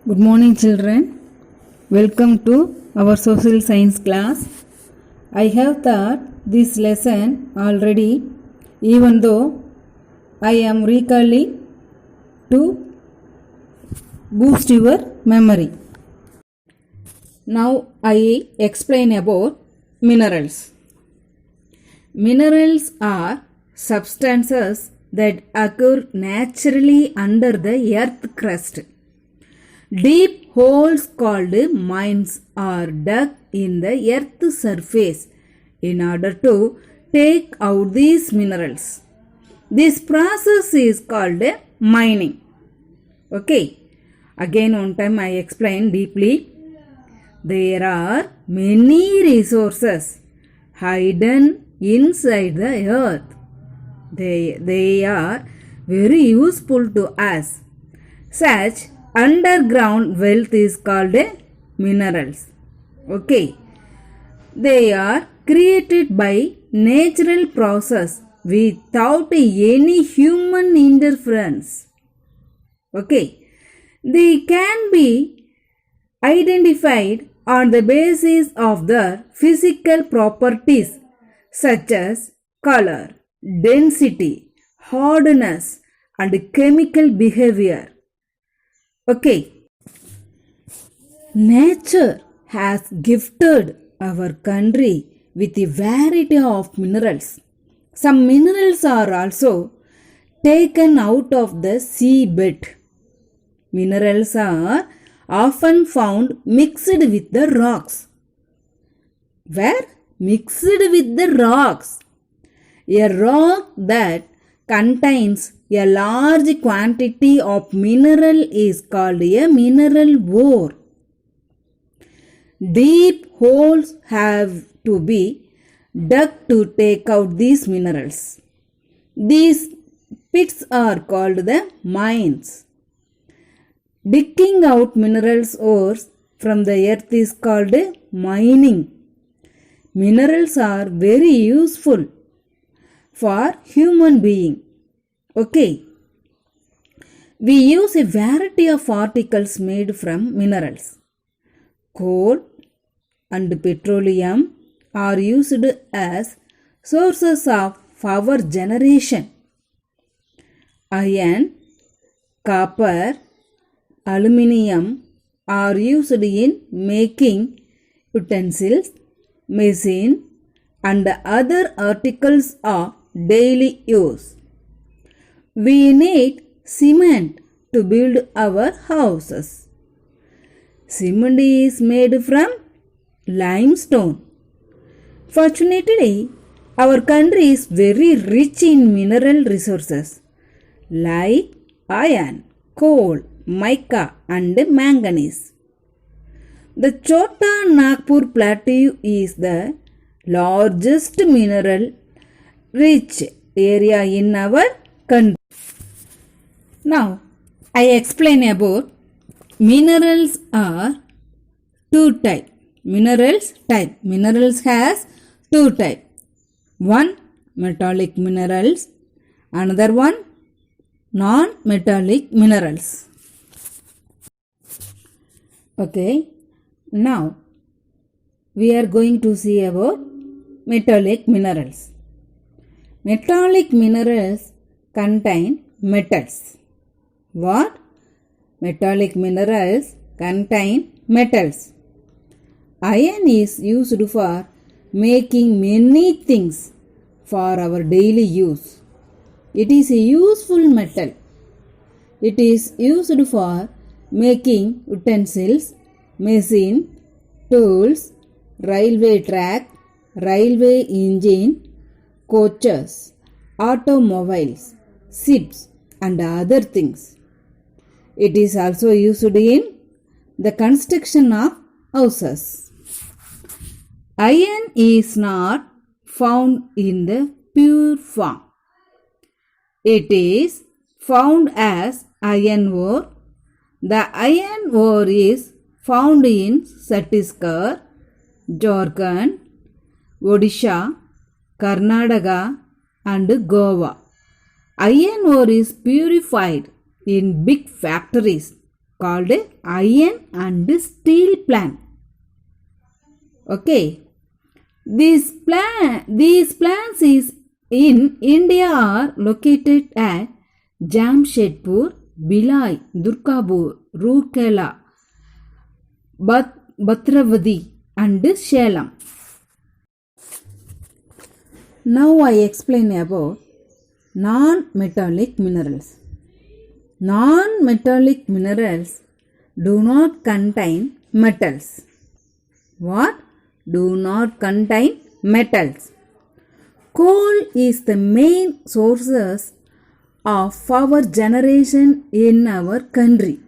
Good morning, children. Welcome to our social science class. I have taught this lesson already, even though I am recalling to boost your memory. Now I explain about minerals. Minerals are substances that occur naturally under the earth crust. Deep holes called mines are dug in the earth's surface in order to take out these minerals. This process is called mining. Okay. Again one time I explain deeply. There are many resources hidden inside the earth. They are very useful to us. Such underground wealth is called minerals. Okay. They are created by natural process without any human interference. Okay. They can be identified on the basis of their physical properties such as color, density, hardness, and chemical behavior. Okay. Nature has gifted our country with a variety of minerals. Some minerals are also taken out of the seabed. Minerals are often found mixed with the rocks. Where? Mixed with the rocks. A rock that contains a large quantity of mineral is called a mineral ore. Deep holes have to be dug to take out these minerals. These pits are called the mines. Digging out minerals ores from the earth is called mining. Minerals are very useful for human being. Okay. We use a variety of articles made from minerals. Coal and petroleum are used as sources of power generation. Iron, copper, aluminium are used in making utensils, machine, and other articles of daily use. We need cement to build our houses. Cement is made from limestone. Fortunately, our country is very rich in mineral resources like iron, coal, mica, and manganese. The Chota Nagpur Plateau is the largest mineral rich area in our country. Now, I explain about minerals are two type. Minerals has two type. One, metallic minerals. Another one, non-metallic minerals. Okay. Now, we are going to see about metallic minerals. Metallic minerals contain metals. What? Metallic minerals contain metals. Iron is used for making many things for our daily use. It is a useful metal. It is used for making utensils, machine, tools, railway track, railway engine, coaches, automobiles, ships, and other things. It is also used in the construction of houses. Iron is not found in the pure form. It is found as iron ore. The iron ore is found in Chhattisgarh, Jharkhand, Odisha, Karnataka, and Goa. Iron ore is purified in big factories called iron and steel plant. Okay. These plants is in India are located at Jamshedpur, Bhilai, Durgapur, Rourkela, Bhatravati and Salem. Now I explain about non-metallic minerals. Non-metallic minerals do not contain metals. What? Do not contain metals. Coal is the main sources of power generation in our country.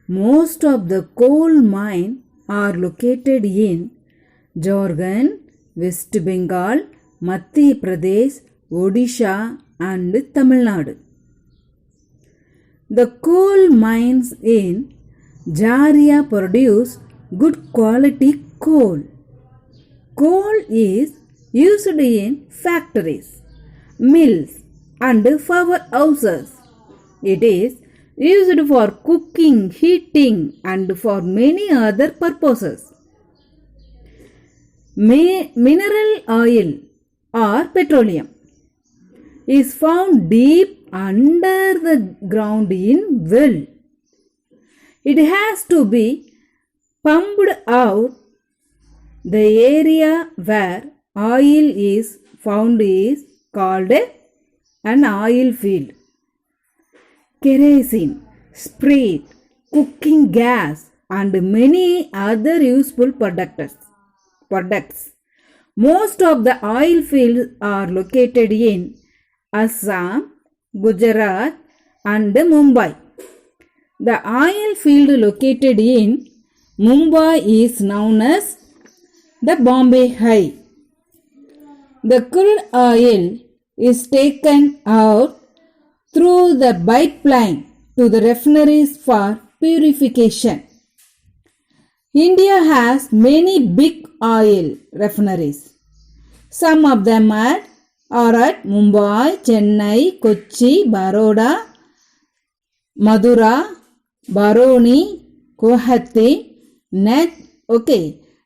Most of the coal mines are located in Jharkhand, West Bengal, Madhya Pradesh, Odisha and Tamil Nadu. The coal mines in Jharia produce good quality coal. Coal is used in factories, mills and powerhouses. It is used for cooking, heating and for many other purposes. Mineral oil or petroleum is found deep under the ground in well. It has to be pumped out. The area where oil is found is called an oil field. Kerosene, spirit, cooking gas and many other useful products. Most of the oil fields are located in Assam, Gujarat and Mumbai. The oil field located in Mumbai is known as the Bombay High. The crude oil is taken out through the pipeline to the refineries for purification. India has many big oil refineries. Some of them are at Mumbai, Chennai, Kochi, Baroda, Madura, Baroni, Guwahati.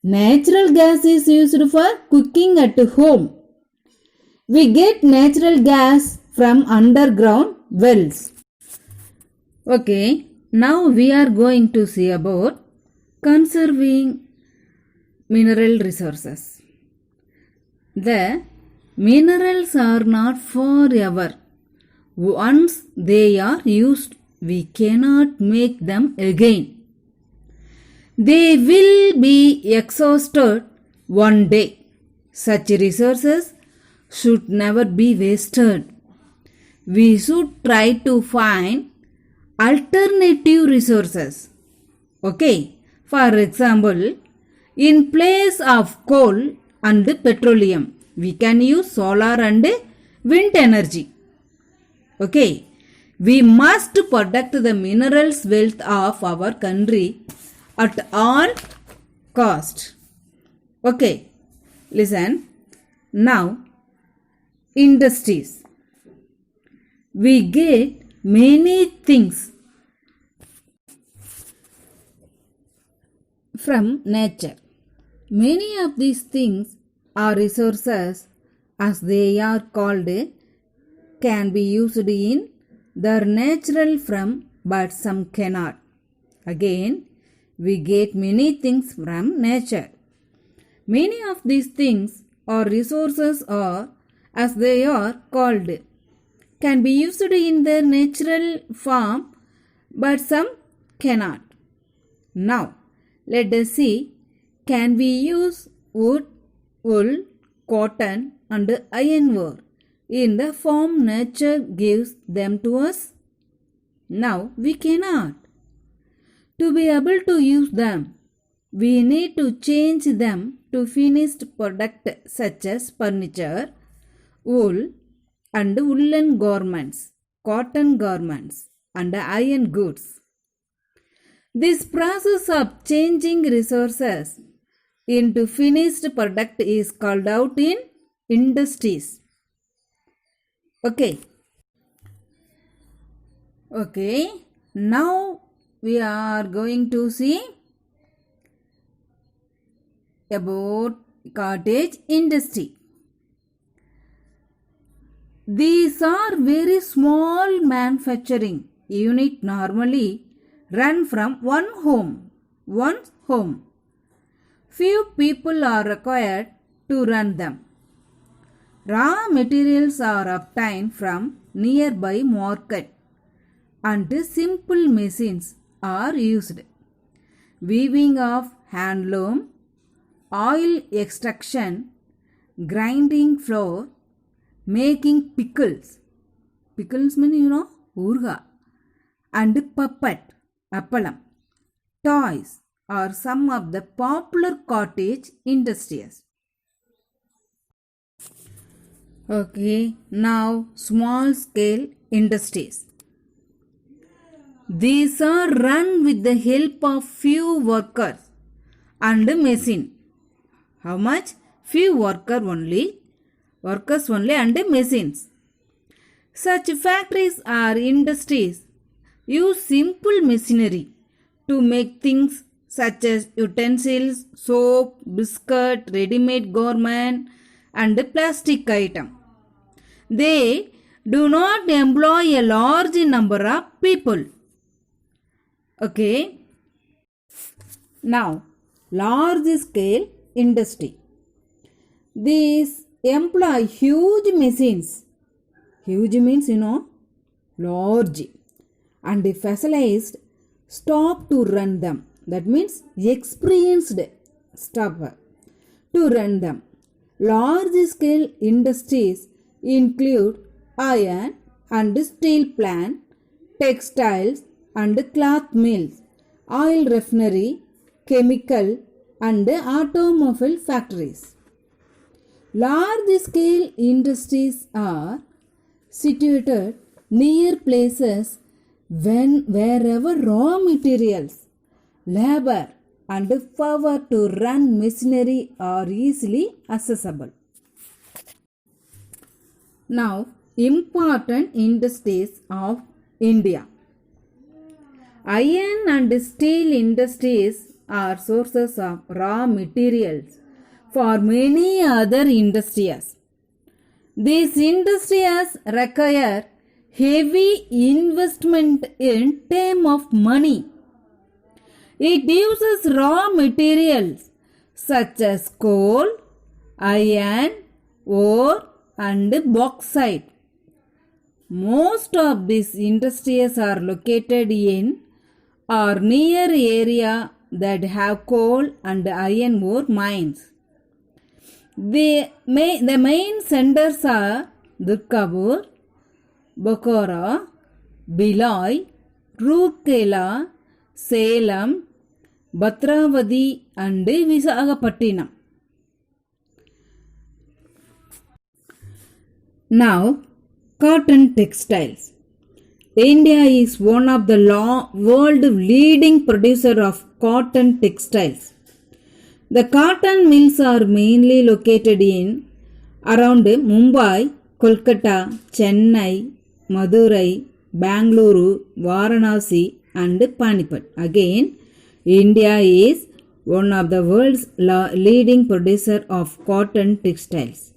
Natural gas is used for cooking at home. We get natural gas from underground wells. Okay, now we are going to see about conserving mineral resources. The minerals are not forever. Once they are used, we cannot make them again. They will be exhausted one day. Such resources should never be wasted. We should try to find alternative resources. Okay, for example, in place of coal and petroleum, we can use solar and wind energy. Okay, we must protect the minerals wealth of our country at all cost. Okay, listen. Now, industries. We get many things from nature. Many of these things are resources as they are called can be used in their natural form but some cannot. Again, we get many things from nature. Many of these things or resources are as they are called can be used in their natural form but some cannot. Now, let us see, can we use wood, wool, cotton and iron ore in the form nature gives them to us? Now, we cannot. To be able to use them, we need to change them to finished product such as furniture, wool and woolen garments, cotton garments and iron goods. This process of changing resources into finished product is called out in industries. Okay. Now we are going to see about cottage industry. These are very small manufacturing unit normally run from one home. Few people are required to run them. Raw materials are obtained from nearby market and simple machines are used. Weaving of handloom, oil extraction, grinding flour, making pickles. Pickles mean urga. And puppet, appalam. Toys are some of the popular cottage industries. Okay, now small scale industries. These are run with the help of few workers and machine. How much? Few workers only and machines. Such factories or industries use simple machinery to make things such as utensils, soap, biscuit, ready-made garment and plastic item. They do not employ a large number of people. Okay. Now, large scale industry. These employ huge machines. Huge means large. And specialized staff to run them. That means experienced staff to run them. Large scale industries include iron and steel plant, textiles and cloth mills, oil refinery, chemical and automobile factories. Large scale industries are situated near places wherever raw materials, labor and power to run machinery are easily accessible. Now, important industries of India. Iron and steel industries are sources of raw materials for many other industries. These industries require heavy investment in terms of money. It uses raw materials such as coal, iron, ore and bauxite. Most of these industries are located in or near area that have coal and iron ore mines. The main centers are Durgapur, Bokaro, Bhilai, Rourkela, Salem, Bhatravati and Visakhapattinam. Now, cotton textiles. India is one of the world leading producer of cotton textiles. The cotton mills are mainly located in around Mumbai, Kolkata, Chennai, Madurai, Bangalore, Varanasi and Panipat. Again, India is one of the world's leading producer of cotton textiles.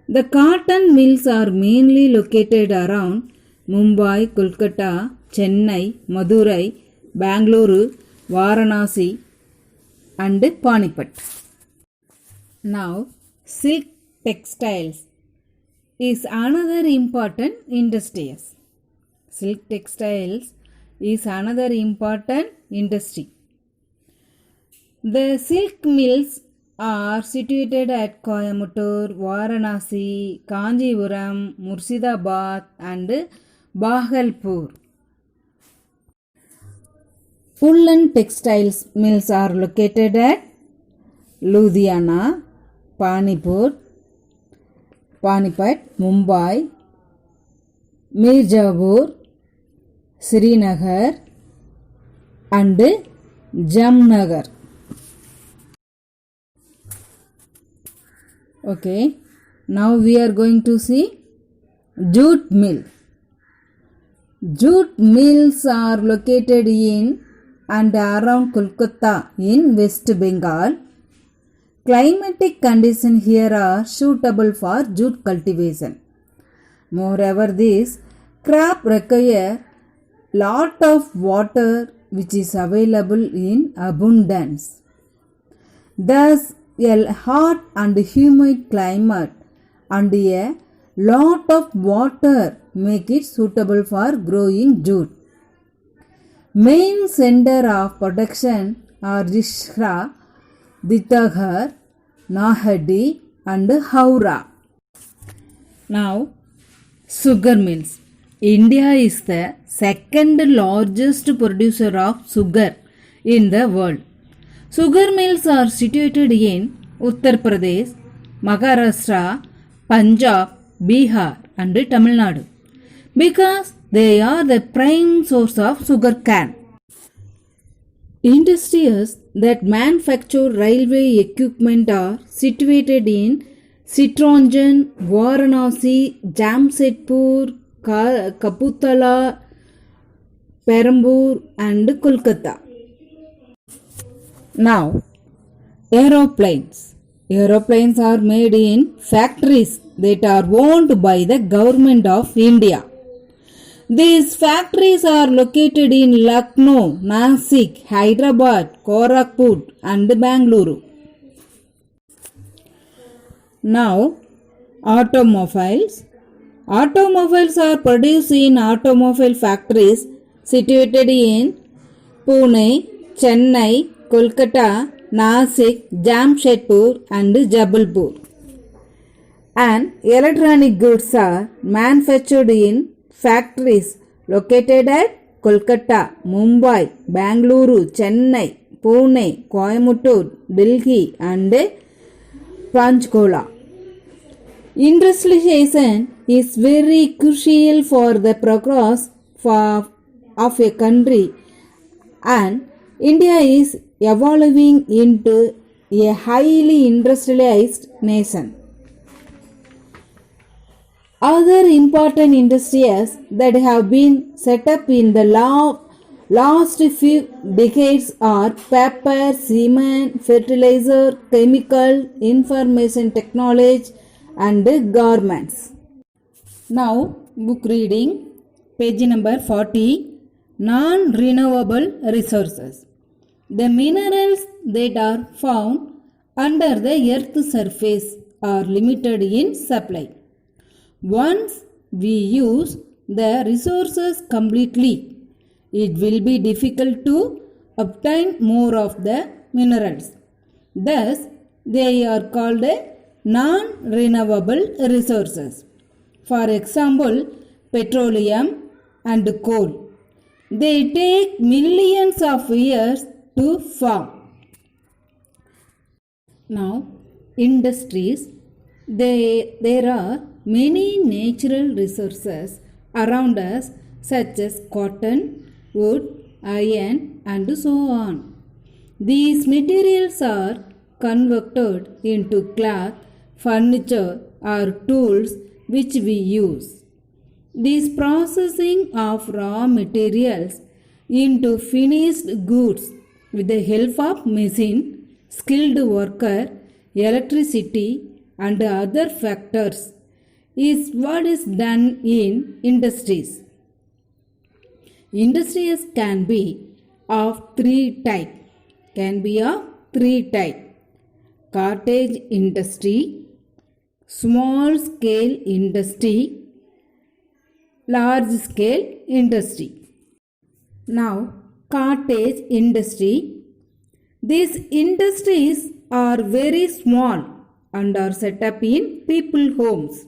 The cotton mills are mainly located around Mumbai, Kolkata, Chennai, Madurai, Bangalore, Varanasi and Panipat. Now, silk textiles is another important industry. Silk textiles is another important industry. The silk mills are situated at Coimbatore, Varanasi, Kanjipuram, Murshidabad and Bhagalpur. Woolen textiles mills are located at Ludhiana, Panipat, Mumbai, Mirzapur, Srinagar and Jamnagar. Okay, now we are going to see jute mill. Jute mills are located in and around Kolkata in West Bengal. Climatic conditions here are suitable for jute cultivation. Moreover, this crop require lot of water which is available in abundance. Thus, a hot and humid climate and a lot of water make it suitable for growing jute. Main center of production are Risra, Ditaghar, Nahadi and Howrah. Now, sugar mills. India is the second largest producer of sugar in the world. Sugar mills are situated in Uttar Pradesh, Maharashtra, Punjab, Bihar and Tamil Nadu because they are the prime source of sugar cane. Industries that manufacture railway equipment are situated in Chittaranjan, Varanasi, Jamshedpur, Kapurthala, Perambur and Kolkata. Now, aeroplanes. Aeroplanes are made in factories that are owned by the government of India. These factories are located in Lucknow, Nasik, Hyderabad, Korakput and Bangalore. Now, automobiles. Automobiles are produced in automobile factories situated in Pune, Chennai, Kolkata, Nasik, Jamshedpur and Jabalpur. And electronic goods are manufactured in factories located at Kolkata, Mumbai, Bangalore, Chennai, Pune, Coimbatore, Delhi and Panchkola. Industrialization is very crucial for the progress of a country, and India is evolving into a highly industrialized nation. Other important industries that have been set up in the last few decades are paper, cement, fertilizer, chemical, information technology and garments. Now, book reading, page number 40, non-renewable resources. The minerals that are found under the earth's surface are limited in supply. Once we use the resources completely, it will be difficult to obtain more of the minerals. Thus, they are called non-renewable resources. For example, petroleum and coal. They take millions of years to form. Now, industries. There are many natural resources around us such as cotton, wood, iron and so on. These materials are converted into cloth, furniture or tools which we use. This processing of raw materials into finished goods with the help of machine, skilled worker, electricity and other factors is what is done in industries. Industries can be of three types. Cottage industry, small scale industry, large scale industry. Now, cottage industry. These industries are very small and are set up in people homes.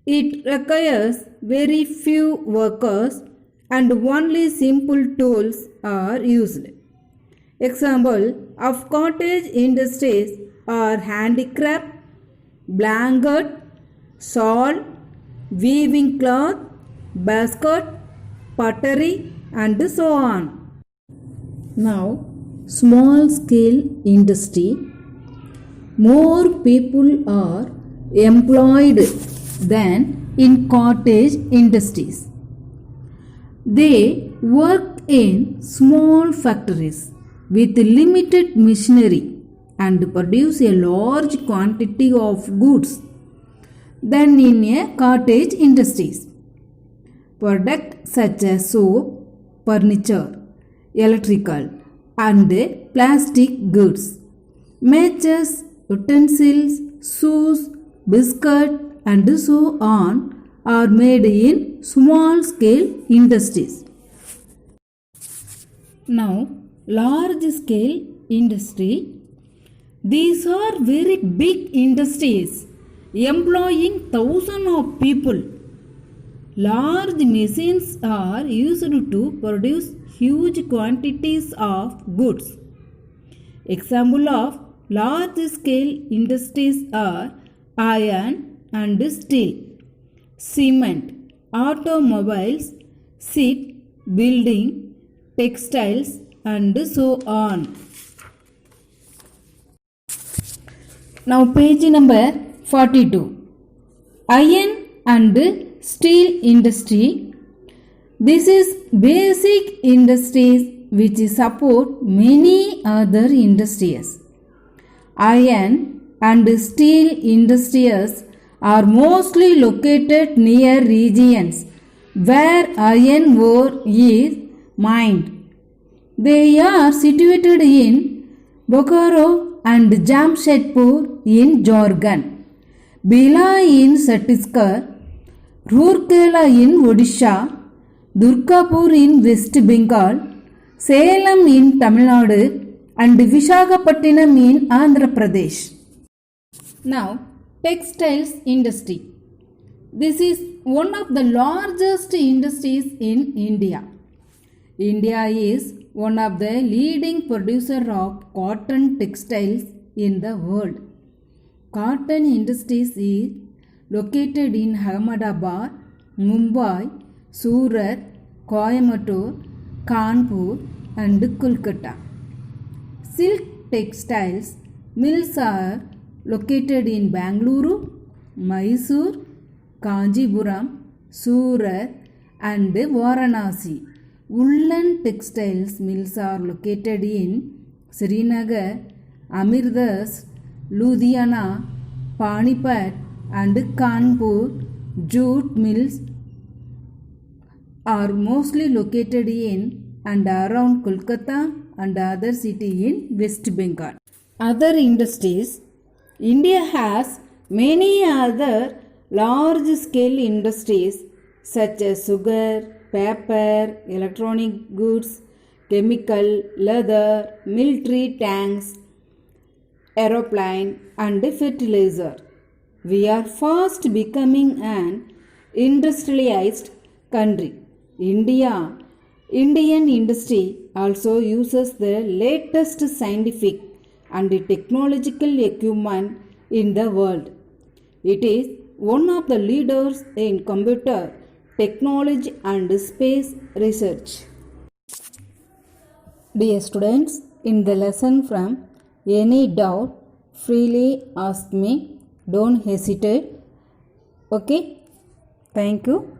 It requires very few workers and only simple tools are used. Example of cottage industries are handicraft, blanket, shawl, weaving cloth, basket, pottery and so on. Now, small scale industry. More people are employed than in cottage industries. They work in small factories with limited machinery and produce a large quantity of goods than in a cottage industries. Products such as soap, furniture, electrical and plastic goods, matches, utensils, shoes, biscuit and so on are made in small scale industries. Now, large scale industry. These are very big industries employing thousands of people. Large machines are used to produce huge quantities of goods. Example of large scale industries are iron and steel, cement, automobiles, ship, building, textiles and so on. Now page number 42. Iron and steel industry. This is basic industries which support many other industries. Iron and steel industries are mostly located near regions where iron ore is mined. They are situated in Bokaro and Jamshedpur in Jharkhand, Bhilai in Chhattisgarh, Rourkela in Odisha, Durgapur in West Bengal, Salem in Tamil Nadu and Visakhapatnam in Andhra Pradesh. Now, textiles industry. This is one of the largest industries in India. India is one of the leading producer of cotton textiles in the world. Cotton industries is located in Ahmedabad, Mumbai, Surat, Coimbatore, Kanpur and Kolkata. Silk textiles mills are located in Bangalore, Mysore, Kanjipuram, Surat and Varanasi. Woolen textiles mills are located in Srinagar, Amirdas, Ludhiana, Panipat and Kanpur. Jute mills are mostly located in and around Kolkata and other cities in West Bengal. Other industries. India has many other large scale industries such as sugar, paper, electronic goods, chemical, leather, military tanks, aeroplane and fertilizer. We are fast becoming an industrialized country. Indian industry also uses the latest scientific and technological equipment in the world. It is one of the leaders in computer technology and space research. Dear students, in the lesson from any doubt, freely ask me. Don't hesitate. Okay? Thank you.